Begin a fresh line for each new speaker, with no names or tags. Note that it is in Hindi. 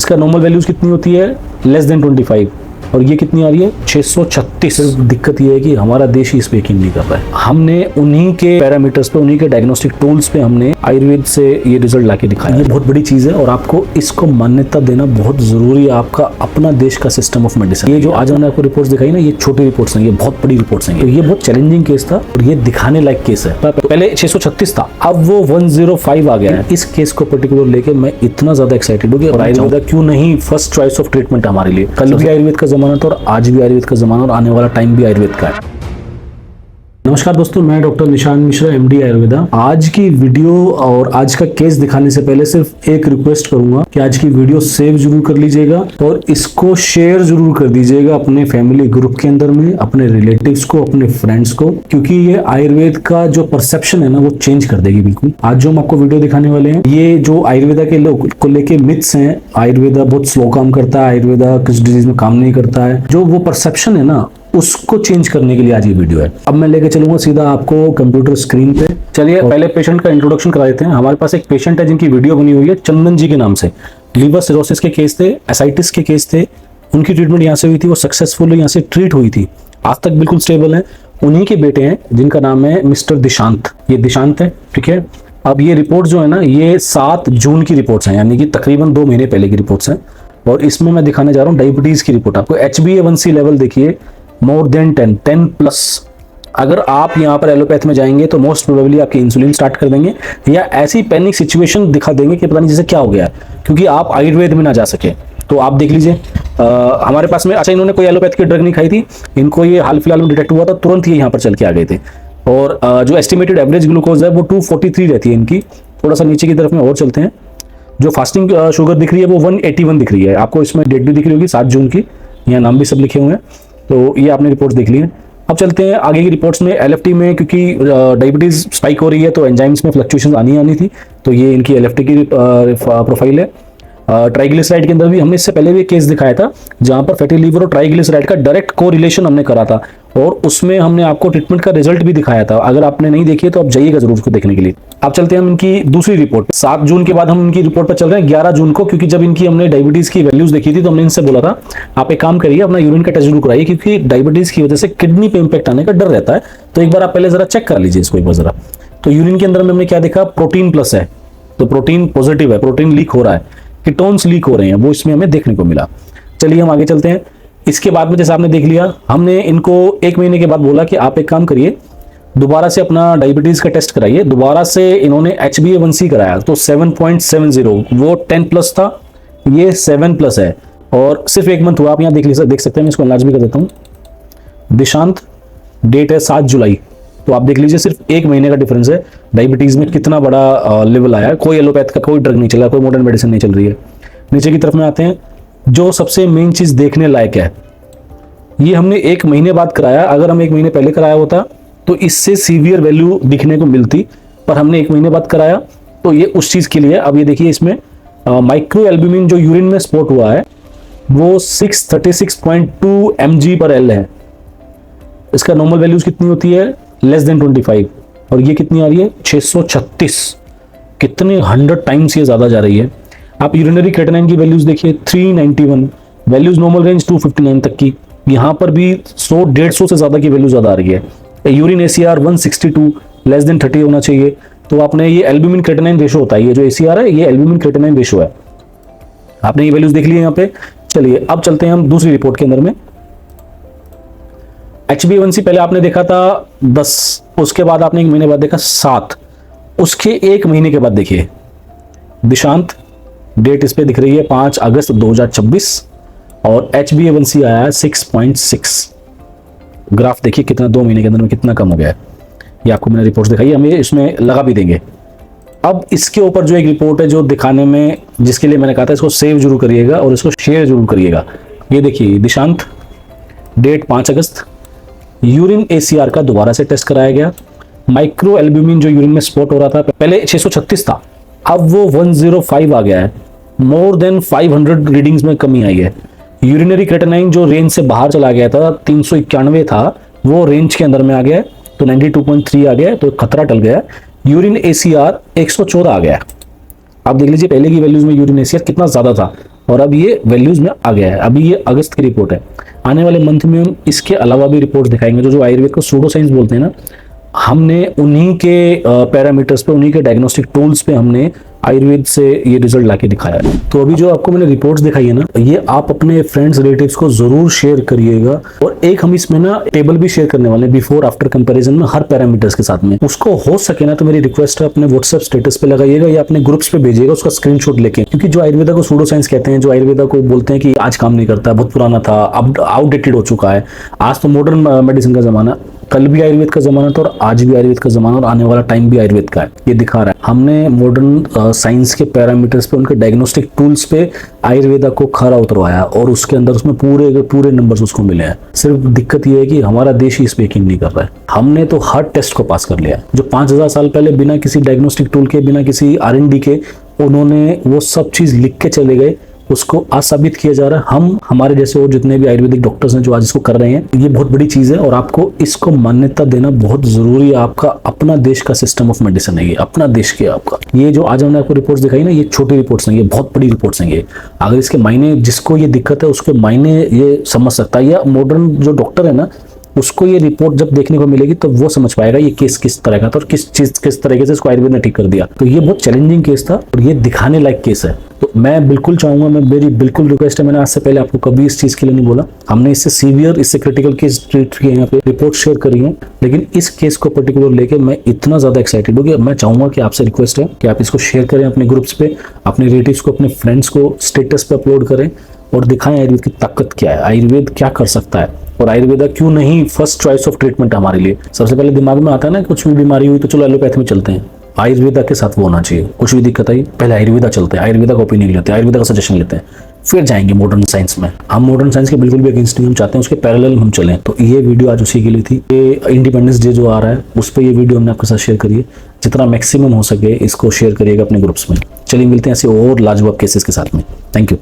इसका नॉर्मल वैल्यूज कितनी होती है, लेस देन 25, और ये कितनी आ रही है 636। दिक्कत ये है कि हमारा देश ही इस पे यकीन नहीं कर रहा है। हमने उन्हीं के पैरामीटर्स पे, उन्हीं के डायग्नोस्टिक टूल्स पे हमने आयुर्वेद से ये रिजल्ट लाके दिखाया। ये बहुत बड़ी चीज है और आपको इसको मान्यता देना बहुत जरूरी है। आपका अपना देश का सिस्टम ऑफ मेडिसिन। ये जो आज मैंने आपको रिपोर्ट्स दिखाई ना, ये छोटी रिपोर्ट्स हैं, ये बहुत बड़ी रिपोर्ट्स हैं। ये बहुत चैलेंजिंग केस था और ये दिखाने लायक केस है। पहले 636 था, अब वो 105 आ गया है। इस केस को पर्टिकुलर लेके मैं इतना ज्यादा एक्साइटेड हूँ कि आयुर्वेद क्यों नहीं फर्स्ट चॉइस ऑफ ट्रीटमेंट हमारे लिए। कल भी आयुर्वेद का जमाना था और आज भी आयुर्वेद का जमाना और आने वाला टाइम भी आयुर्वेद का है। नमस्कार दोस्तों, मैं डॉक्टर निशान मिश्रा, एमडी आयुर्वेदा। आज की वीडियो और आज का केस दिखाने से पहले सिर्फ एक रिक्वेस्ट करूंगा कि आज की वीडियो सेव जरूर कर लीजिएगा और इसको शेयर जरूर कर दीजिएगा अपने फैमिली ग्रुप के अंदर में, अपने रिलेटिव्स को, अपने फ्रेंड्स को, क्योंकि ये आयुर्वेद का जो परसेप्शन है ना वो चेंज कर देगी बिल्कुल। आज जो हम आपको वीडियो दिखाने वाले हैं, ये जो आयुर्वेदा के लोग को लेके मिथ्स हैं, आयुर्वेदा बहुत स्लो काम करता है, आयुर्वेदा किस डिजीज में काम नहीं करता है, जो वो परसेप्शन है ना उसको चेंज करने के लिए आज ये वीडियो है। अब मैं लेके चलूंगा सीधा आपको कंप्यूटर स्क्रीन पे। चलिए पहले पेशेंट का इंट्रोडक्शन करा देते हैं। हमारे पास एक पेशेंट है जिनकी वीडियो बनी हुई है, चंदन जी के नाम से। लीवर सिरोसिस के केस थे, एसाइटिस के केस थे, उनकी ट्रीटमेंट यहाँ से हुई थी, वो सक्सेसफुल यहाँ से ट्रीट हुई थी, आज तक बिल्कुल स्टेबल है। उन्हीं के बेटे हैं जिनका नाम है मिस्टर दिशांत। ये दिशांत है, ठीक है। अब ये रिपोर्ट जो है ना, ये 7 जून की रिपोर्ट्स हैं, यानी कि तकरीबन 2 महीने पहले की रिपोर्ट्स हैं। और इसमें मैं दिखाने जा रहा हूँ डायबिटीज की रिपोर्ट। आपको HbA1c लेवल देखिए मोर देन 10 प्लस। अगर आप यहाँ पर एलोपैथ में जाएंगे तो मोस्ट प्रोबेबली आपकी इंसुलिन स्टार्ट कर देंगे या ऐसी पैनिक सिचुएशन दिखा देंगे कि पता नहीं जैसे क्या हो गया है, क्योंकि आप आयुर्वेद में ना जा सके। तो आप देख लीजिए हमारे पास में, अच्छा इन्होंने कोई एलोपैथ की ड्रग नहीं खाई थी, इनको ये हाल फिलहाल में डिटेक्ट हुआ था, तुरंत ही यहाँ पर चल के आ गए थे। और जो एस्टिमेटेड एवरेज ग्लूकोज है वो 243 रहती है इनकी। थोड़ा सा नीचे की तरफ में और चलते हैं। जो फास्टिंग शुगर दिख रही है वो 181 दिख रही है। आपको इसमें डेट भी दिख रही होगी 7 जून की, यहाँ नाम भी सब लिखे हुए हैं। तो ये आपने रिपोर्ट देख ली है। अब चलते हैं आगे की रिपोर्ट्स में। LFT में क्योंकि डायबिटीज स्पाइक हो रही है तो एंजाइम्स में फ्लक्चुएशन आनी थी, तो ये इनकी LFT की प्रोफाइल है। ट्राइग्लिसराइड के अंदर भी हमने इससे पहले भी केस दिखाया था जहां पर फैटी लीवर और ट्राइग्लिसराइड का डायरेक्ट कोरिलेशन हमने करा था और उसमें हमने आपको ट्रीटमेंट का रिजल्ट भी दिखाया था। अगर आपने नहीं देखी है तो आप जाइएगा जरूर उसको देखने के लिए। अब चलते हैं हम इनकी दूसरी रिपोर्ट। 7 जून के बाद हम इनकी रिपोर्ट पर चल रहे हैं 11 जून को, क्योंकि जब इनकी हमने डायबिटीज की वैल्यूज देखी थी तो हमने इनसे बोला था आप एक काम करिए, अपना यूरिन का टेस्ट जरूर कराइए, क्योंकि डायबिटीज की वजह से किडनी पे इंपैक्ट आने का डर रहता है। तो एक बार आप पहले जरा चेक करा लीजिए इसको एक बार जरा। तो यूरिन के अंदर में हमने क्या देखा, प्रोटीन प्लस है, तो प्रोटीन पॉजिटिव है, प्रोटीन लीक हो रहा है, कीटोन्स लीक हो रहे हैं, वो इसमें हमें देखने को मिला। चलिए हम आगे चलते हैं। इसके बाद में जैसे आपने देख लिया, हमने इनको 1 महीने के बाद बोला कि आप एक काम करिए, दोबारा से अपना डायबिटीज का टेस्ट कराइए। दोबारा से इन्होंने HbA1c कराया तो 7.70, वो 10 प्लस था, ये 7 प्लस है और सिर्फ 1 मंथ हुआ। आप यहाँ देख सकते हैं, मैं इसको अनलार्ज भी कर देता हूँ। दिशांत, डेट है 7 जुलाई। तो आप देख लीजिए सिर्फ 1 महीने का डिफरेंस है, डायबिटीज में कितना बड़ा लेवल आया है। कोई एलोपैथ का कोई ड्रग नहीं चल रहा, कोई मॉडर्न मेडिसिन नहीं चल रही है। नीचे की तरफ में आते हैं, जो सबसे मेन चीज देखने लायक है, ये हमने 1 महीने बाद कराया। अगर हम 1 महीने पहले कराया होता तो इससे सीवियर वैल्यू दिखने को मिलती, पर हमने 1 महीने बाद कराया तो ये उस चीज के लिए। अब ये देखिए इसमें माइक्रो एल्ब्यूमिन जो यूरिन में स्पॉट हुआ है वो 636.2 mg/L है। इसका नॉर्मल वैल्यूज कितनी होती है, लेस देन 25, और ये कितनी आ रही है 636। कितने 100 टाइम्स ये ज्यादा जा रही है। आप यूरिनरी क्रेटिनाइन की वैल्यूज देखिए 391, वैल्यूज नॉर्मल रेंज 259 तक की। यहाँ पर भी 100-150 से ज्यादा की वैल्यू ज्यादा आ रही है। यूरिन ACR 162, लेस देन 30 होना चाहिए। तो आपने ये एल्ब्यूमिन क्रेटिनाइन रेशो होता है, ये जो ACR है ये एल्ब्यूमिन क्रेटिनाइन रेशो है। आपने ये वैल्यूज देख ली है यहाँ पे। चलिए अब चलते हैं हम दूसरी रिपोर्ट के अंदर में। HbA1c पहले आपने देखा था 10, उसके बाद आपने 1 महीने बाद देखा 7, उसके 1 महीने के बाद देखिए दिशांत, डेट इस पे दिख रही है 5 अगस्त 2026 और HbA1c आया है 6.6। ग्राफ देखिए कितना 2 महीने के अंदर में कितना कम हो गया है। ये आपको मैंने रिपोर्ट्स दिखाई, हम ये इसमें लगा भी देंगे। अब इसके ऊपर जो एक रिपोर्ट है जो दिखाने में, जिसके लिए मैंने कहा था इसको सेव जरूर करिएगा और इसको शेयर जरूर करिएगा। ये देखिए दिशांत, डेट 5 अगस्त, यूरिन ACR का दोबारा से टेस्ट कराया गया। माइक्रो एल्ब्यूमिन जो यूरिन में स्पॉट हो रहा था पहले 636 था, अब वो 105 आ गया है। मोर देन 500 रीडिंग्स में कमी आई है। यूरिनरी क्रेटिनाइन जो रेंज से बाहर चला गया था, 391 था, वो रेंज के अंदर में आ गया तो 92.3 आ गया, तो खतरा टल गया। यूरिन ACR 114 आ गया। आप देख लीजिए पहले की वैल्यूज में यूरिन ACR कितना ज्यादा था और अब ये वैल्यूज में आ गया है। अभी ये अगस्त की रिपोर्ट है, आने वाले मंथ में हम इसके अलावा भी रिपोर्ट दिखाएंगे। जो आयुर्वेद को सूडो साइंस बोलते हैं ना, हमने उन्हीं के पैरामीटर्स पे, उन्हीं के डायग्नोस्टिक टूल्स पे हमने आयुर्वेद से ये रिजल्ट लाके दिखाया है। तो अभी जो आपको मैंने रिपोर्ट्स दिखाई है ना, ये आप अपने फ्रेंड्स रिलेटिव्स को जरूर शेयर करिएगा। और एक हम इसमें ना टेबल भी शेयर करने वाले हैं बिफोर आफ्टर कंपैरिजन में, हर पैरामीटर्स के साथ में। उसको हो सके ना तो मेरी रिक्वेस्ट है अपने व्हाट्सएप स्टेटस पे लगाइएगा या अपने ग्रुप्स पे भेजिएगा उसका स्क्रीनशॉट लेके। क्योंकि जो आयुर्वेदा को सूडो साइंस कहते हैं, जो आयुर्वेदा को बोलते हैं कि आज काम नहीं करता, बहुत पुराना था, अब आउटडेटेड हो चुका है। आज तो मॉडर्न मेडिसिन का जमाना, कल भी आयुर्वेद का जमाना था और आज भी आयुर्वेद का जमाना और आने वाला टाइम भी आयुर्वेद का है, ये दिखा रहा है। हमने मॉडर्न साइंस के पैरामीटर्स पे, उनके डायग्नोस्टिक टूल्स पे आयुर्वेदा को खरा उतरवाया और उसके अंदर उसमें पूरे नंबर्स उसको मिले हैं। सिर्फ दिक्कत ये है कि हमारा देश ही इस पे यकीन नहीं कर रहा है। हमने तो हर टेस्ट को पास कर लिया। जो 5000 साल पहले बिना किसी डायग्नोस्टिक टूल के, बिना किसी R&D के, उन्होंने वो सब चीज लिख के चले गए, उसको आज साबित किया जा रहा है। हम हमारे जैसे और जितने भी आयुर्वेदिक डॉक्टर्स हैं जो आज इसको कर रहे हैं, ये बहुत बड़ी चीज है और आपको इसको मान्यता देना बहुत जरूरी है। आपका अपना देश का सिस्टम ऑफ मेडिसिन है, ये अपना देश के आपका। ये जो आज हमने आपको रिपोर्ट्स दिखाई ना, ये छोटी रिपोर्ट्स हैं, ये बहुत बड़ी रिपोर्ट्स हैं। ये अगर इसके मायने, जिसको ये दिक्कत है उसके मायने ये समझ सकता है, या मॉडर्न जो डॉक्टर है ना, उसको ये रिपोर्ट जब देखने को मिलेगी तो वो समझ पाएगा ये केस किस तरह का था और किस तरीके से इसको आयुर्वेद ने ठीक कर दिया। तो ये बहुत चैलेंजिंग केस था और ये दिखाने लायक केस है। तो मैं बिल्कुल चाहूंगा, मेरी बिल्कुल रिक्वेस्ट है, मैंने आज से पहले आपको कभी इस चीज के लिए नहीं बोला। हमने इससे सीवियर, इससे क्रिटिकल केस ट्रीट किए, यहाँ पे रिपोर्ट शेयर करी है, लेकिन इस केस को पर्टिकुलर लेके मैं इतना ज्यादा एक्साइटेड हूँ कि मैं चाहूंगा कि आपसे रिक्वेस्ट है कि आप इसको शेयर करें अपने ग्रुप्स पे, अपने रिलेटिव्स को, अपने फ्रेंड्स को स्टेटस पे अपलोड करें और दिखाएं आयुर्वेद की ताकत क्या है, आयुर्वेद क्या कर सकता है और आयुर्वेदा क्यों नहीं फर्स्ट चॉइस ऑफ ट्रीटमेंट हमारे लिए। सबसे पहले दिमाग में आता है ना, कुछ भी बीमारी हुई तो चलो एलोपैथी में चलते हैं, आयुर्वेदा के साथ वो होना चाहिए। कुछ भी दिक्कत आई पहले आयुर्वेदा चलते हैं, आयुर्वेदा का ओपिनियन लेते हैं, आयुर्वेदा का सजेशन लेते हैं, फिर जाएंगे मॉडर्न साइंस में। हम मॉडर्न साइंस के बिल्कुल भी अगेंस्ट नहीं, हम चाहते हैं उसके पैरेलल हम चलें। तो ये वीडियो आज उसी के लिए थी। ये इंडिपेंडेंस डे जो आ रहा है उस पर ये वीडियो हमने आपके साथ शेयर करिए, जितना मैक्सिमम हो सके इसको शेयर करिएगा अपने ग्रुप्स में। चलिए मिलते हैं ऐसे और लाजवाब केसेस के साथ में। Thank you.